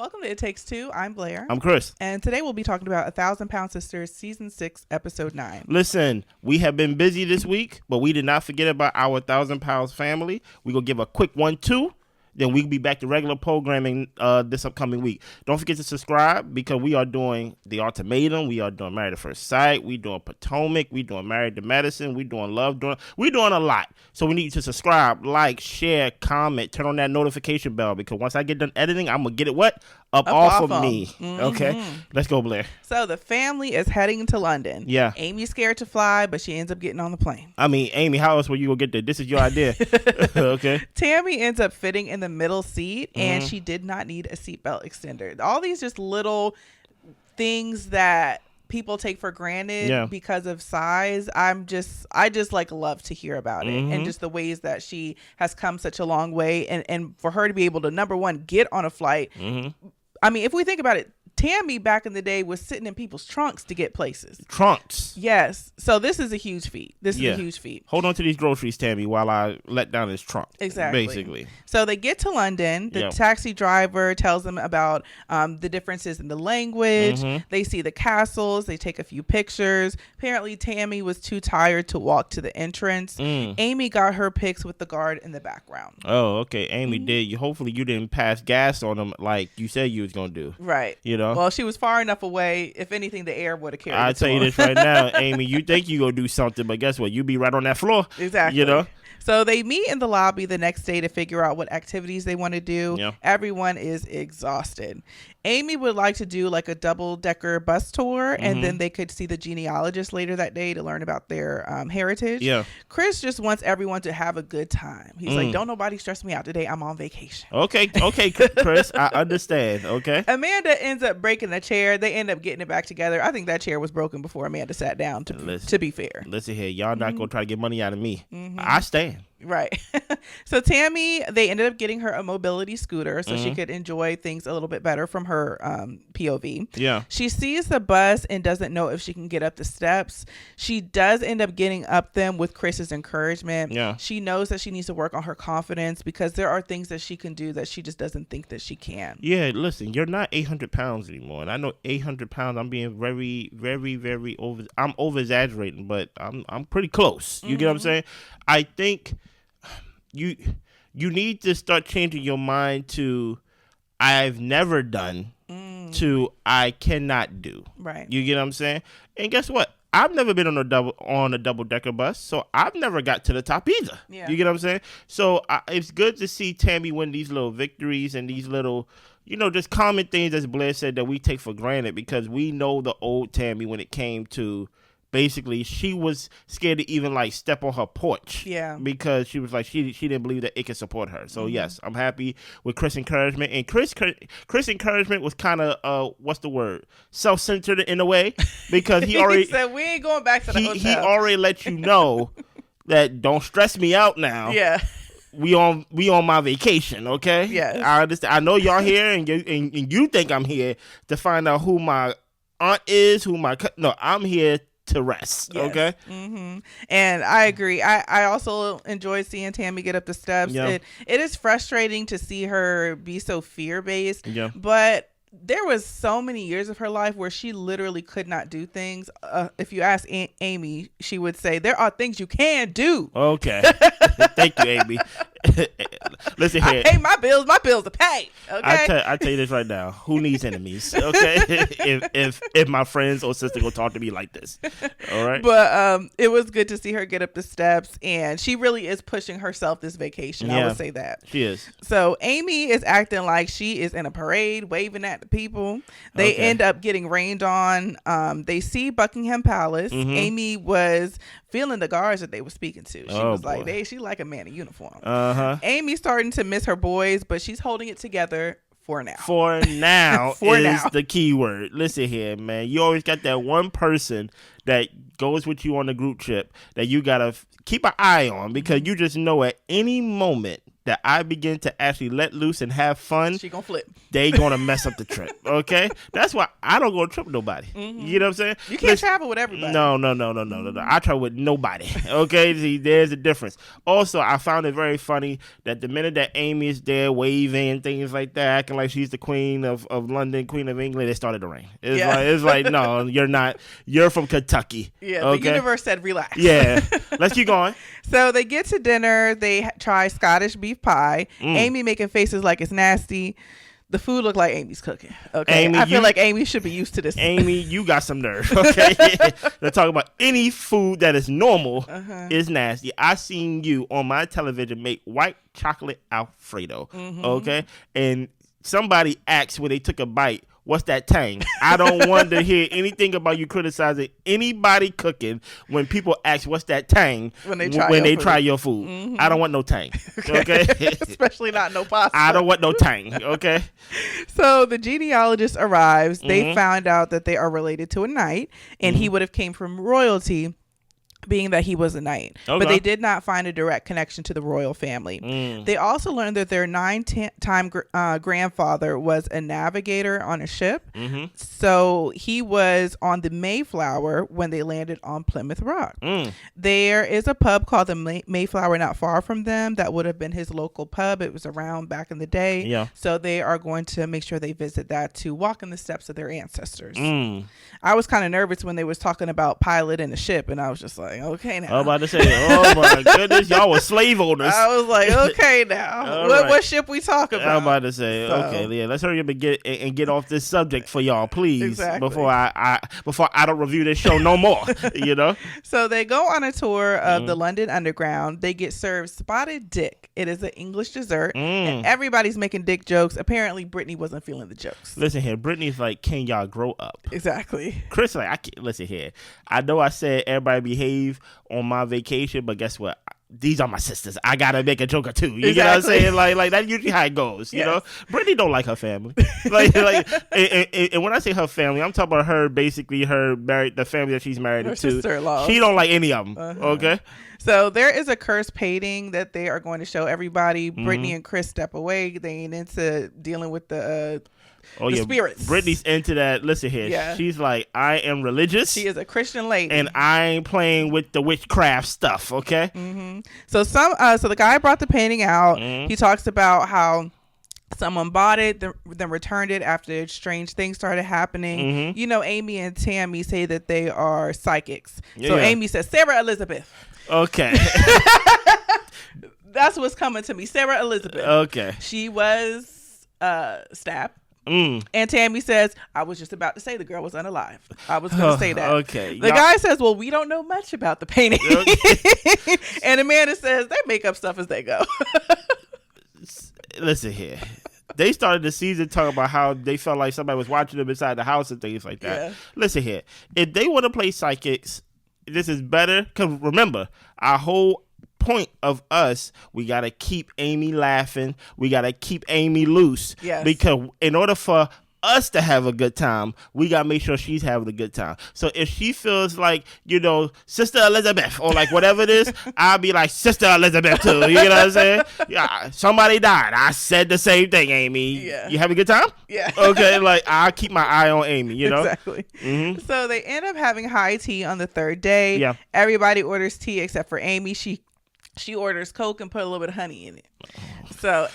Welcome to It Takes Two. I'm Blair. I'm Chris. And today we'll be talking about 1,000 Pound Sisters, Season 6, Episode 9. Listen, we have been busy this week, but we did not forget about our 1,000 Pounds family. We're going to give a quick 1-2. Then we'll be back to regular programming this upcoming week. Don't forget to subscribe because we are doing The Ultimatum. We are doing Married at First Sight. We doing Potomac. We doing Married to Medicine. We doing Love. We doing a lot. So we need you to subscribe, like, share, comment, turn on that notification bell because once I get done editing, I'm going to get it what? Up off of me. Mm-hmm. Okay? Let's go, Blair. So the family is heading to London. Yeah. Amy's scared to fly, but she ends up getting on the plane. I mean, Amy, how else were you going to get there? This is your idea. Okay. Tammy ends up fitting in the middle seat, and she did not need a seatbelt extender. All these just little things that people take for granted because of size. I just like love to hear about it and just the ways that she has come such a long way, and for her to be able to, number one, get on a flight. I mean, if we think about it, Tammy back in the day was sitting in people's trunks to get places. Trunks. Yes. So this is a huge feat. This is a huge feat. Hold on to these groceries, Tammy, while I let down his trunk. Exactly. Basically. So they get to London. The taxi driver tells them about the differences in the language. They see the castles. They take a few pictures. Apparently, Tammy was too tired to walk to the entrance. Amy got her pics with the guard in the background. Oh, okay. Amy did. Hopefully, you didn't pass gas on them like you said you was going to do. Right. You know? Well, she was far enough away. If anything, the air would have carried it. I'll tell you this right now, Amy. You think you going to do something, but guess what? You be right on that floor. Exactly. You know? So they meet in the lobby the next day to figure out what activities they want to do. Yeah. Everyone is exhausted. Amy would like to do like a double-decker bus tour, and then they could see the genealogist later that day to learn about their heritage. Yeah. Chris just wants everyone to have a good time. He's like, don't nobody stress me out today. I'm on vacation. Okay, Chris, I understand, okay? Amanda ends up breaking a chair. They end up getting it back together. I think that chair was broken before Amanda sat down, to be fair. Listen here, y'all not going to try to get money out of me. I stand. Right. So Tammy, they ended up getting her a mobility scooter so she could enjoy things a little bit better from her POV. Yeah. She sees the bus and doesn't know if she can get up the steps. She does end up getting up them with Chris's encouragement. Yeah. She knows that she needs to work on her confidence because there are things that she can do that she just doesn't think that she can. Yeah, listen, you're not 800 pounds anymore. And I know 800 pounds, I'm being very, very, very I'm over exaggerating, but I'm pretty close. You get what I'm saying? I think you need to start changing your mind to I've never done to I cannot do. Right. You get what I'm saying? And guess what? I've never been on a double decker bus, so I've never got to the top either. Yeah. You get what I'm saying? So it's good to see Tammy win these little victories and these little, just common things, as Blair said, that we take for granted because we know the old Tammy when it came to. Basically, she was scared to even like step on her porch. Yeah. Because she was like she didn't believe that it could support her. So yes, I'm happy with Chris' encouragement. And Chris' encouragement was kind of what's the word? Self-centered in a way because he already said we ain't going back to the hotel. He already let you know that don't stress me out now. Yeah. We on my vacation, okay? Yes. I understand. I know y'all here and you think I'm here to find out who my aunt is, I'm here to rest. Yes. Okay. And I agree. I also enjoyed seeing Tammy get up the steps. Yeah. It is frustrating to see her be so fear-based. Yeah. But there was so many years of her life where she literally could not do things. If you ask Amy, she would say, there are things you can do. Okay. Thank you, Amy. Listen here. I pay my bills to pay. Okay. I tell you this right now. Who needs enemies? Okay. if my friends or sister go talk to me like this. All right. But it was good to see her get up the steps, and she really is pushing herself this vacation. Yeah, I would say that. She is. So Amy is acting like she is in a parade, waving at the people. They end up getting rained on. They see Buckingham Palace. Amy was feeling the guards that they were speaking to. She was like, she like a man in uniform. Amy's starting to miss her boys, but she's holding it together for now. For now is the key word. Listen here, man. You always got that one person that goes with you on the group trip that you got to keep an eye on because you just know at any moment that I begin to actually let loose and have fun, she gonna flip. They gonna mess up the trip. Okay, that's why I don't go on a trip with nobody. You know what I'm saying? You can't travel with everybody. No. I travel with nobody. Okay, see, there's a difference. Also, I found it very funny that the minute that Amy is there waving and things like that, acting like she's the queen of London, queen of England, it started to rain. It's like no, you're not. You're from Kentucky. Yeah, okay? The universe said relax. Yeah, let's keep going. So they get to dinner. They try Scottish beef pie. Amy making faces like it's nasty. The food looked like Amy's cooking. Okay, Amy, I feel like Amy should be used to this. Amy, you got some nerve. Okay, to talk about any food that is normal is nasty. I seen you on my television make white chocolate Alfredo. Okay, and somebody asked when they took a bite, what's that tang? I don't want to hear anything about you criticizing anybody cooking when people ask what's that tang when they try your food. I don't want no tang. Okay? Especially not no pasta. I don't want no tang. Okay? So the genealogist arrives. They found out that they are related to a knight, and he would have came from royalty, being that he was a knight. Okay. But they did not find a direct connection to the royal family. They also learned that their 9-time grandfather was a navigator on a ship. So he was on the Mayflower when they landed on Plymouth Rock. There is a pub called the Mayflower not far from them. That would have been his local pub. It was around back in the day. Yeah. So they are going to make sure they visit that to walk in the steps of their ancestors. I was kind of nervous when they was talking about pilot and a ship, and I was just like, okay now. I was about to say, oh my goodness, y'all were slave owners. I was like, okay now. What ship we talking about? I was about to say, okay, yeah, let's hurry up and get off this subject for y'all, please. Exactly. Before I don't review this show no more. You know? So they go on a tour of the London Underground. They get served spotted dick. It is an English dessert. And everybody's making dick jokes. Apparently Brittany wasn't feeling the jokes. Listen here, Brittany's like, can y'all grow up? Exactly. Chris like, I can't listen here. I know I said everybody behave on my vacation, but guess what? These are my sisters. I gotta make a joke or two. You get what I'm saying? Like that's usually how it goes. You know, Brittany don't like her family. and when I say her family, I'm talking about her, basically the family that she's married to. Sister-in-law. She don't like any of them. Okay. So there is a cursed painting that they are going to show everybody. Brittany and Chris step away. They ain't into dealing with the spirits. Brittany's into that. Listen here. Yeah. She's like, I am religious. She is a Christian lady. And I ain't playing with the witchcraft stuff, okay? So the guy brought the painting out. He talks about how someone bought it, then returned it after strange things started happening. You know, Amy and Tammy say that they are psychics. So Amy says, Sarah Elizabeth. Okay. That's what's coming to me. Sarah Elizabeth. Okay. She was stabbed. And Tammy says, I was just about to say the girl was unalive. I was going to say that. Okay. The guy says, well, we don't know much about the painting. Okay. And Amanda says, they make up stuff as they go. Listen here. They started the season talking about how they felt like somebody was watching them inside the house and things like that. Yeah. Listen here. If they want to play psychics, this is better. Because remember, our whole point of us, we got to keep Amy laughing. We got to keep Amy loose. Yes. Because in order for us to have a good time, we got to make sure she's having a good time. So if she feels like, you know, Sister Elizabeth or like whatever it is, I'll be like, Sister Elizabeth too. You know what I'm saying? Yeah, somebody died. I said the same thing, Amy. Yeah. You having a good time? Yeah. Okay, like I'll keep my eye on Amy, you know? Exactly. So they end up having high tea on the third day. Yeah. Everybody orders tea except for Amy. She orders Coke and put a little bit of honey in it. So,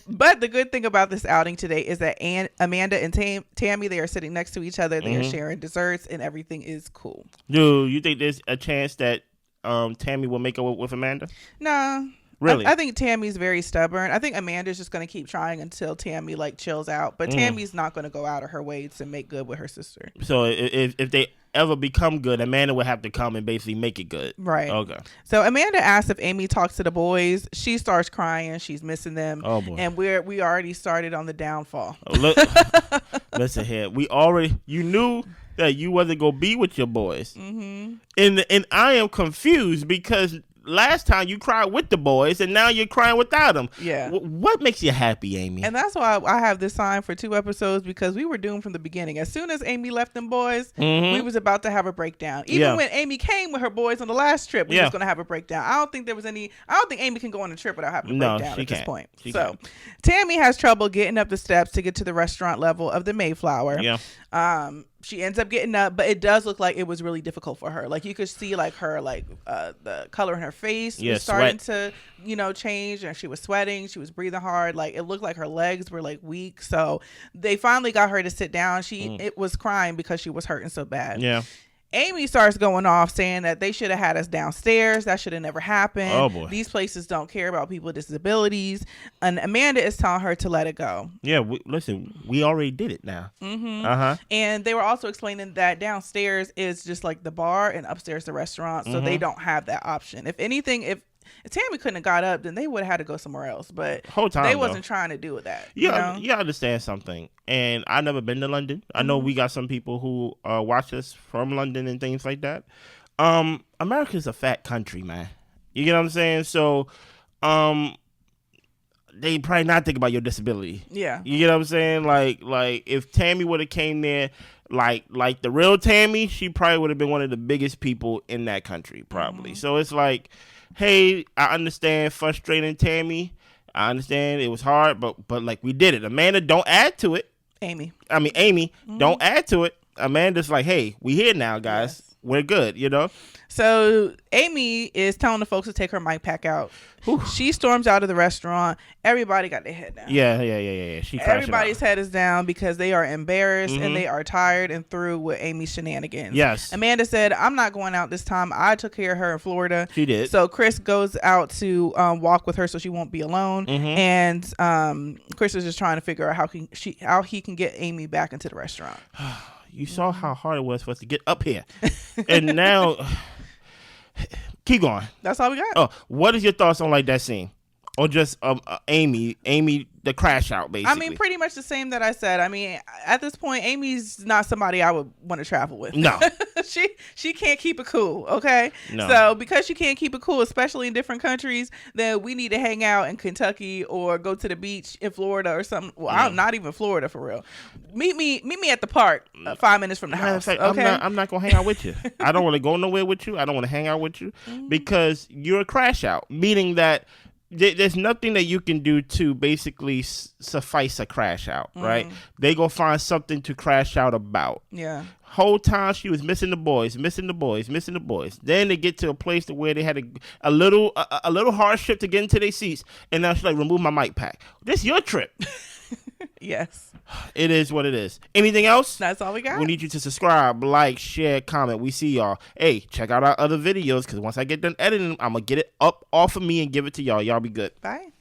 but the good thing about this outing today is that Amanda and Tammy, they are sitting next to each other. They are sharing desserts and everything is cool. Dude, you think there's a chance that Tammy will make it with Amanda? No. Really? I think Tammy's very stubborn. I think Amanda's just going to keep trying until Tammy like chills out. But Tammy's not going to go out of her way to make good with her sister. So if they ever become good, Amanda would have to come and basically make it good. Right. Okay. So Amanda asks if Amy talks to the boys. She starts crying. She's missing them. Oh boy. And we already started on the downfall. Look, listen here. You knew that you wasn't gonna be with your boys. And I am confused because last time you cried with the boys, and now you're crying without them. Yeah. What makes you happy, Amy? And that's why I have this sign for 2 episodes, because we were doomed from the beginning. As soon as Amy left them boys, we was about to have a breakdown. Even when Amy came with her boys on the last trip, we was going to have a breakdown. I don't think Amy can go on a trip without having a breakdown at this point. Tammy has trouble getting up the steps to get to the restaurant level of the Mayflower. Yeah. She ends up getting up, but it does look like it was really difficult for her. Like, you could see like her, like the color in her face was starting to, change, and she was sweating. She was breathing hard. Like, it looked like her legs were like weak. So they finally got her to sit down. It was crying because she was hurting so bad. Yeah. Amy starts going off saying that they should have had us downstairs. That should have never happened. Oh, boy. These places don't care about people with disabilities. And Amanda is telling her to let it go. Yeah, we already did it now. And they were also explaining that downstairs is just like the bar and upstairs the restaurant. So they don't have that option. If anything, if Tammy couldn't have got up, then they would have had to go somewhere else. But they wasn't trying to do that. You understand something. And I've never been to London. I know we got some people who watch us from London and things like that. America's a fat country, man. You get what I'm saying? So they probably not think about your disability. Yeah. You get what I'm saying? Like if Tammy would have came there like the real Tammy, she probably would have been one of the biggest people in that country, probably. So it's like, hey, I understand frustrating Tammy. I understand it was hard, but like, we did it. Amanda, don't add to it. Amy, don't add to it. Amanda's like, hey, we here now, guys. Yes. We're good, So Amy is telling the folks to take her mic pack out. Whew. She storms out of the restaurant. Everybody got their head down. Yeah. Everybody's head is down because they are embarrassed and they are tired and through with Amy's shenanigans. Yes. Amanda said, I'm not going out this time. I took care of her in Florida. She did. So Chris goes out to walk with her so she won't be alone. And Chris is just trying to figure out how he can get Amy back into the restaurant. You saw how hard it was for us to get up here. And now, keep going. That's all we got. Oh, what is your thoughts on like that scene? Or just Amy, the crash out, basically? I mean, pretty much the same that I said. I mean, at this point, Amy's not somebody I would want to travel with. No. She can't keep it cool, okay? No. So because she can't keep it cool, especially in different countries, then we need to hang out in Kentucky or go to the beach in Florida or something. Well, I'm not even Florida for real. Meet me at the park 5 minutes from the house, okay? I'm not going to hang out with you. I don't want to go nowhere with you. I don't want to hang out with you because you're a crash out, meaning that there's nothing that you can do to basically suffice a crash out, right? They go find something to crash out about. Yeah. Whole time she was missing the boys. Then they get to a place to where they had a little hardship to get into their seats, and now she's like, remove my mic pack. This your trip. Yes. It is what it is. Anything else? That's all we got. We need you to subscribe, like, share, comment. We see y'all. Hey, check out our other videos, because once I get done editing them, I'm going to get it up off of me and give it to y'all. Y'all be good. Bye.